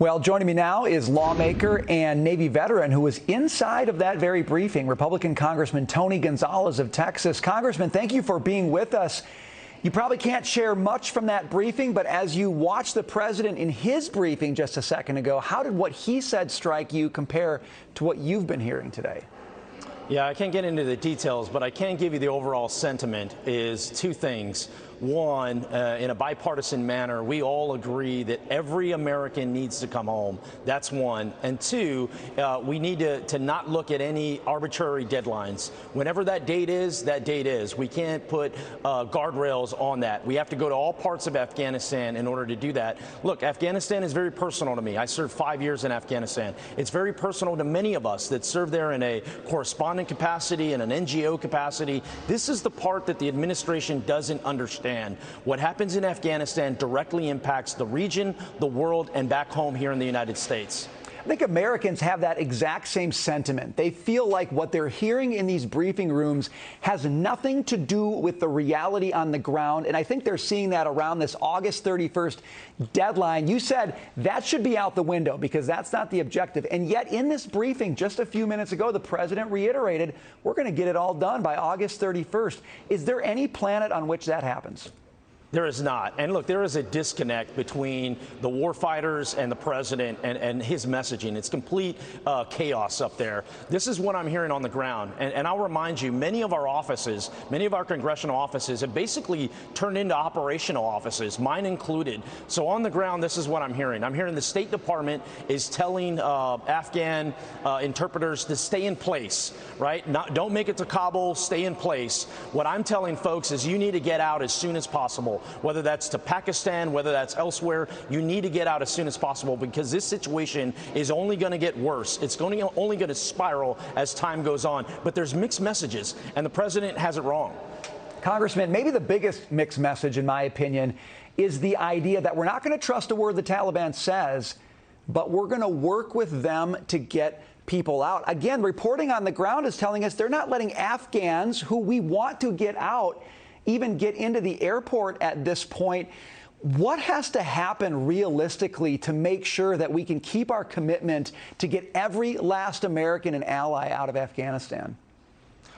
Well, joining me now is lawmaker and Navy veteran who was inside of that very briefing, Republican Congressman Tony Gonzales of Texas. Congressman, thank you for being with us. You probably can't share much from that briefing, but as you watched the president in his briefing just a second ago, how did what he said strike you compare to what you've been hearing today? Yeah, I can't get into the details, but I can give you the overall sentiment is two things. One, in a bipartisan manner, we all agree that every American needs to come home. That's one. And two, we need to not look at any arbitrary deadlines. Whenever that date is, that date is. We can't put guardrails on that. We have to go to all parts of Afghanistan in order to do that. Look, Afghanistan is very personal to me. I served 5 years in Afghanistan. It's very personal to many of us that serve there in a correspondent capacity and an NGO capacity. This is the part that the administration doesn't understand. What happens in Afghanistan directly impacts the region, the world, and back home here in the United States. I think Americans have that exact same sentiment. They feel like what they're hearing in these briefing rooms has nothing to do with the reality on the ground. And I think they're seeing that around this August 31st deadline. You said that should be out the window because that's not the objective. And yet in this briefing just a few minutes ago, the president reiterated, we're going to get it all done by August 31st. Is there any planet on which that happens? There is not. And look, there is a disconnect between the warfighters and the president and his messaging. It's complete chaos up there. This is what I'm hearing on the ground. And I'll remind you, many of our offices, many of our congressional offices have basically turned into operational offices, mine included. So on the ground, this is what I'm hearing. I'm hearing the State Department is telling Afghan interpreters to stay in place, right? Don't make it to Kabul, stay in place. What I'm telling folks is you need to get out as soon as possible. Whether that's to Pakistan, whether that's elsewhere, you need to get out as soon as possible because this situation is only going to get worse. It's only going to spiral as time goes on. But there's mixed messages, and the president has it wrong. Congressman, maybe the biggest mixed message, in my opinion, is the idea that we're not going to trust a word the Taliban says, but we're going to work with them to get people out. Again, reporting on the ground is telling us they're not letting Afghans who we want to get out even get into the airport at this point. What has to happen realistically to make sure that we can keep our commitment to get every last American and ally out of Afghanistan?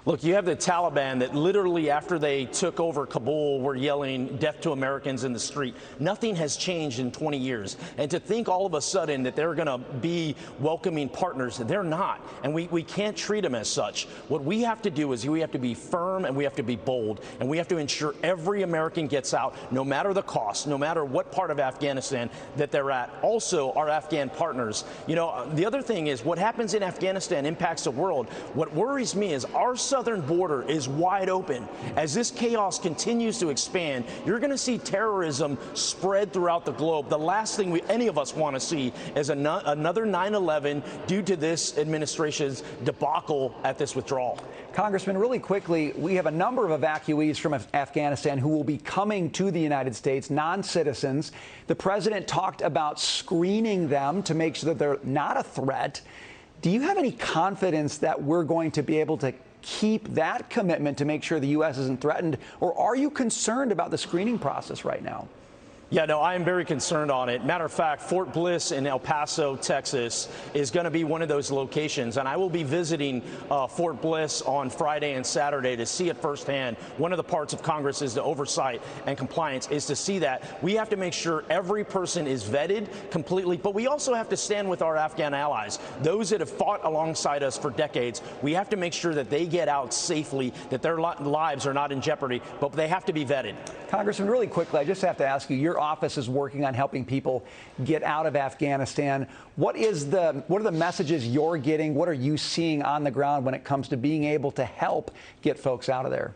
Look, you have the Taliban that literally after they took over Kabul were yelling death to Americans in the street. Nothing has changed in 20 years. And to think all of a sudden that they're going to be welcoming partners, they're not. And we can't treat them as such. What we have to do is we have to be firm and we have to be bold. And we have to ensure every American gets out, no matter the cost, no matter what part of Afghanistan that they're at. Also, our Afghan partners. You know, the other thing is what happens in Afghanistan impacts the world. What worries me is our southern border is wide open. As this chaos continues to expand, you're going to see terrorism spread throughout the globe. The last thing any of us want to see is another 9/11 due to this administration's debacle at this withdrawal. Congressman, really quickly, we have a number of evacuees from Afghanistan who will be coming to the United States, non-citizens. The president talked about screening them to make sure that they're not a threat. Do you have any confidence that we're going to be able to keep that commitment to make sure the U.S. isn't threatened, or are you concerned about the screening process right now? Yeah, no, I am very concerned on it. Matter of fact, Fort Bliss in El Paso, Texas, is going to be one of those locations. And I will be visiting Fort Bliss on Friday and Saturday to see it firsthand. One of the parts of Congress is the oversight and compliance is to see that. We have to make sure every person is vetted completely, but we also have to stand with our Afghan allies, those that have fought alongside us for decades. We have to make sure that they get out safely, that their lives are not in jeopardy, but they have to be vetted. Congressman, really quickly, I just have to ask you, your office is working on helping people get out of Afghanistan. What are the messages you're getting? What are you seeing on the ground when it comes to being able to help get folks out of there?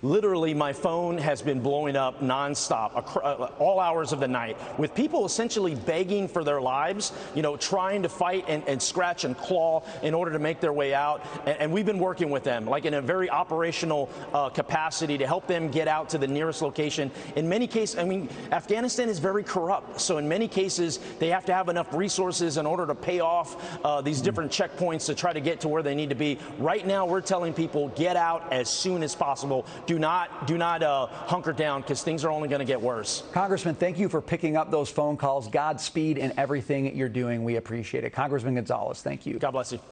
Literally, my phone has been blowing up nonstop, all hours of the night, with people essentially begging for their lives, you know, trying to fight and scratch and claw in order to make their way out. And we've been working with them, like in a very operational capacity to help them get out to the nearest location. In many cases, I mean, Afghanistan is very corrupt. So in many cases, they have to have enough resources in order to pay off these different checkpoints to try to get to where they need to be. Right now, we're telling people, get out as soon as possible. do not hunker down, because things are only going to get worse. Congressman, thank you for picking up those phone calls. Godspeed in everything you're doing. We appreciate it. Congressman Gonzales, thank you. God bless you.